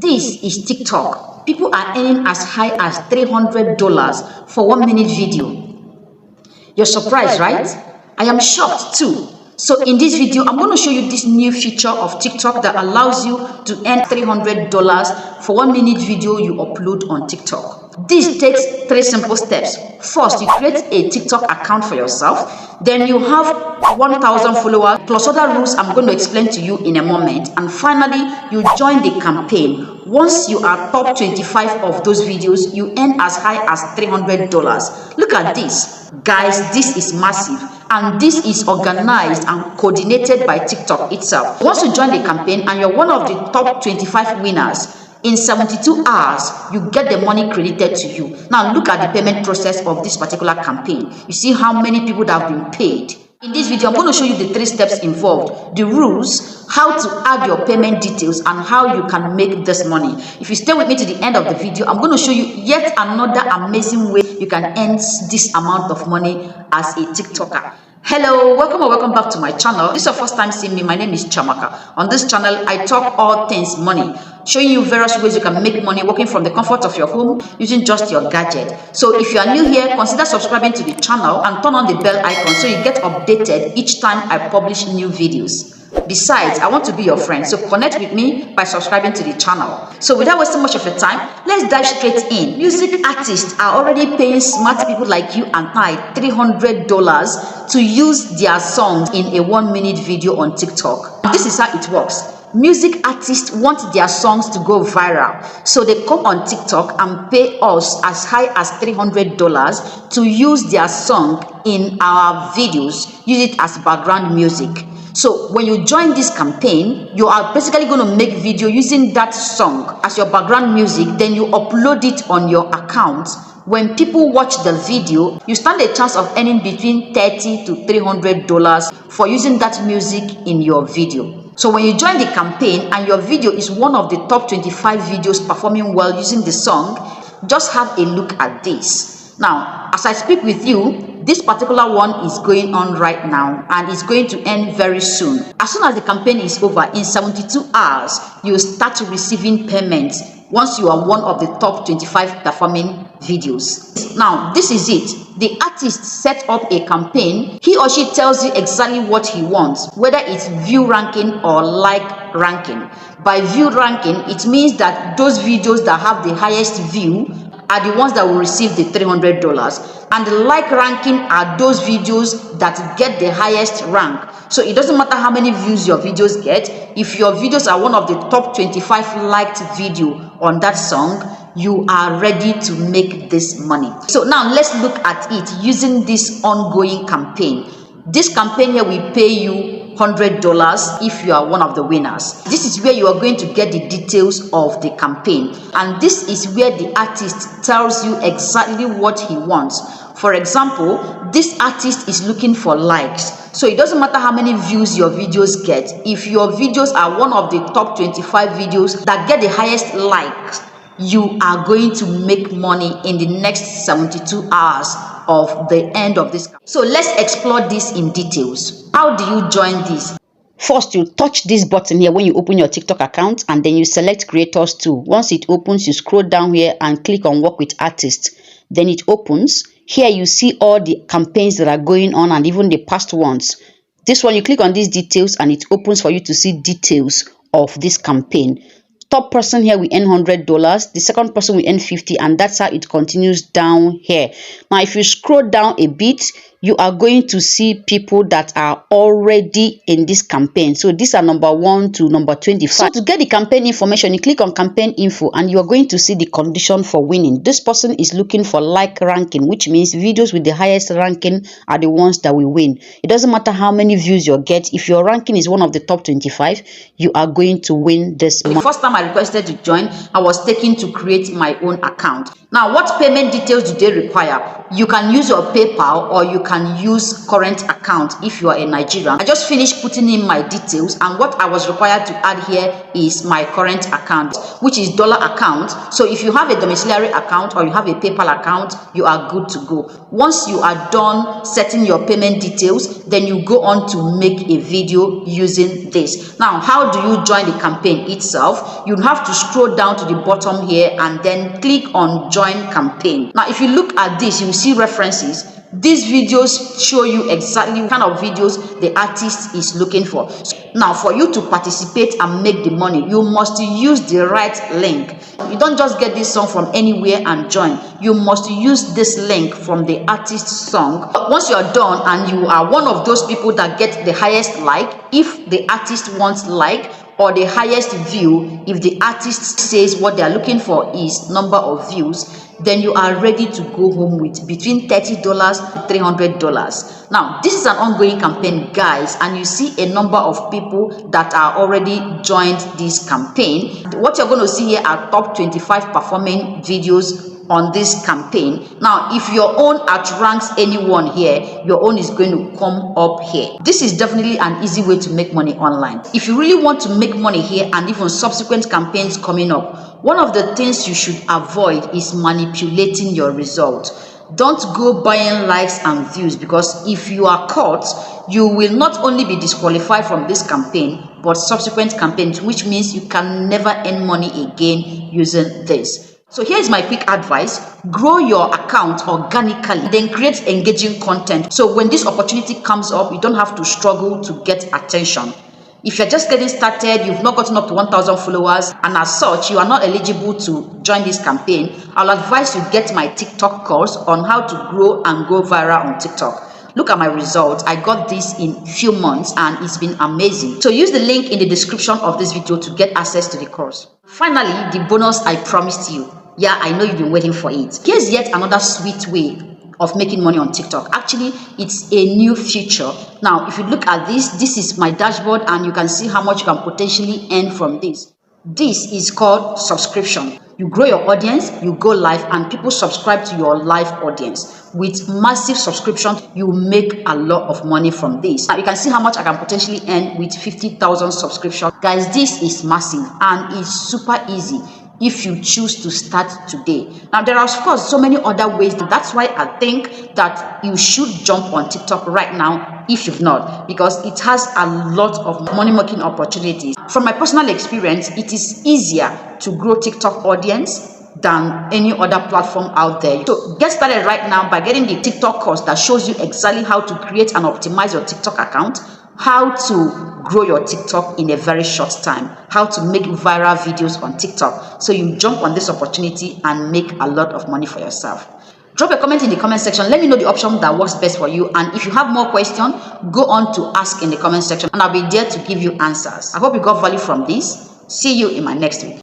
This is TikTok. People are earning as high as $300 for 1 minute video. You're surprised, right? I am shocked too. So in this video, I'm going to show you this new feature of TikTok that allows you to earn $300 for 1 minute video you upload on TikTok. This takes 3 simple steps. First, you create a TikTok account for yourself. Then you have 1,000 followers plus other rules I'm going to explain to you in a moment. And finally, you join the campaign. Once you are top 25 of those videos, you earn as high as $300. Look at this. Guys, this is massive. And this is organized and coordinated by TikTok itself. Once you join the campaign and you're one of the top 25 winners, in 72 hours, you get the money credited to you. Now look at the payment process of this particular campaign. You see how many people that have been paid. In this video, I'm going to show you the 3 steps involved, the rules, how to add your payment details, and how you can make this money. If you stay with me to the end of the video, I'm going to show you yet another amazing way you can earn this amount of money as a TikToker. Hello, welcome or welcome back to my channel. If this is your first time seeing me, my name is Chamaka. On this channel, I talk all things money, showing you various ways you can make money working from the comfort of your home using just your gadget. So if you are new here, consider subscribing to the channel and turn on the bell icon so you get updated each time I publish new videos. Besides, I want to be your friend, so connect with me by subscribing to the channel. So without wasting much of your time, let's dive straight in. Music artists are already paying smart people like you and I $300 to use their songs in a 1 minute video on TikTok. This is how it works. Music artists want their songs to go viral, so they come on TikTok and pay us as high as $300 to use their song in our videos, use it as background music. So when you join this campaign, you are basically going to make video using that song as your background music, then you upload it on your account. When people watch the video, you stand a chance of earning between $30 to $300 for using that music in your video. So when you join the campaign and your video is one of the top 25 videos performing well using the song, just have a look at this. Now, as I speak with you, this particular one is going on right now and it's going to end very soon. As soon as the campaign is over, in 72 hours, you start receiving payments once you are one of the top 25 performing videos. Now, this is it. The artist set up a campaign. He or she tells you exactly what he wants, whether it's view ranking or like ranking. By view ranking, it means that those videos that have the highest view are the ones that will receive the $300, and the like ranking are those videos that get the highest rank. So it doesn't matter how many views your videos get. If your videos are one of the top 25 liked video on that song, you are ready to make this money. So now let's look at it using this ongoing campaign. This campaign here will pay you $100 if you are one of the winners. This is where you are going to get the details of the campaign, and this is where the artist tells you exactly what he wants. For example, this artist is looking for likes, so it doesn't matter how many views your videos get. If your videos are one of the top 25 videos that get the highest likes, you are going to make money in the next 72 hours of the end of this. So let's explore this in details. How do you join this? First, you touch this button here when you open your TikTok account, and then you select creators too. Once it opens, you scroll down here and click on work with artists. Then it opens. Here you see all the campaigns that are going on and even the past ones. This one, you click on these details and it opens for you to see details of this campaign. Top person here we earn $100, the second person we earn $50, and that's how it continues down here. Now if you scroll down a bit, you are going to see people that are already in this campaign. So these are number 1 to number 25. So to get the campaign information, you click on campaign info and you are going to see the condition for winning. This person is looking for like ranking, which means videos with the highest ranking are the ones that will win. It doesn't matter how many views you get. If your ranking is one of the top 25, you are going to win this money. The first time I requested to join, I was taken to create my own account. Now, what payment details do they require? You can use your PayPal or you can can use current account if you are a Nigerian. I just finished putting in my details, and what I was required to add here is my current account, which is dollar account. So if you have a domiciliary account or you have a PayPal account, you are good to go. Once you are done setting your payment details, then you go on to make a video using this. Now, how do you join the campaign itself? You have to scroll down to the bottom here and then click on join campaign. Now, if you look at this, you will see references. These videos show you exactly what kind of videos the artist is looking for. Now, for you to participate and make the money, you must use the right link. You don't just get this song from anywhere and join. You must use this link from the artist's song. Once you are done and you are one of those people that get the highest like, if the artist wants like, or the highest view, if the artist says what they are looking for is number of views, then you are ready to go home with between $30 to $300. Now, this is an ongoing campaign, guys, and you see a number of people that are already joined this campaign. What you're going to see here are top 25 performing videos on this campaign. Now, if your own outranks anyone here, your own is going to come up here. This is definitely an easy way to make money online. If you really want to make money here and even subsequent campaigns coming up, one of the things you should avoid is manipulating your result. Don't go buying likes and views, because if you are caught, you will not only be disqualified from this campaign, but subsequent campaigns, which means you can never earn money again using this. So here's my quick advice: grow your account organically, then create engaging content. So when this opportunity comes up, you don't have to struggle to get attention. If you're just getting started, you've not gotten up to 1,000 followers, and as such, you are not eligible to join this campaign, I'll advise you get my TikTok course on how to grow and go viral on TikTok. Look at my results. I got this in few months and it's been amazing. So use the link in the description of this video to get access to the course. Finally, the bonus I promised you. Yeah, I know you've been waiting for it. Here's yet another sweet way of making money on TikTok. Actually, it's a new feature. Now, if you look at this is my dashboard, and you can see how much you can potentially earn from this. This is called subscription. You grow your audience, you go live, and people subscribe to your live audience. With massive subscription, you make a lot of money from this. Now, you can see how much I can potentially earn with 50,000 subscriptions. Guys, this is massive and it's super easy if you choose to start today. Now, there are of course so many other ways. That's why I think that you should jump on TikTok right now if you've not, because it has a lot of money making opportunities. From my personal experience, it is easier to grow TikTok audience than any other platform out there. So get started right now by getting the TikTok course that shows you exactly how to create and optimize your TikTok account, how to grow your TikTok in a very short time, how to make viral videos on TikTok, so you jump on this opportunity and make a lot of money for yourself. Drop a comment in the comment section. Let me know the option that works best for you, and if you have more questions, go on to ask in the comment section and I'll be there to give you answers. I hope you got value from this. See you in my next video.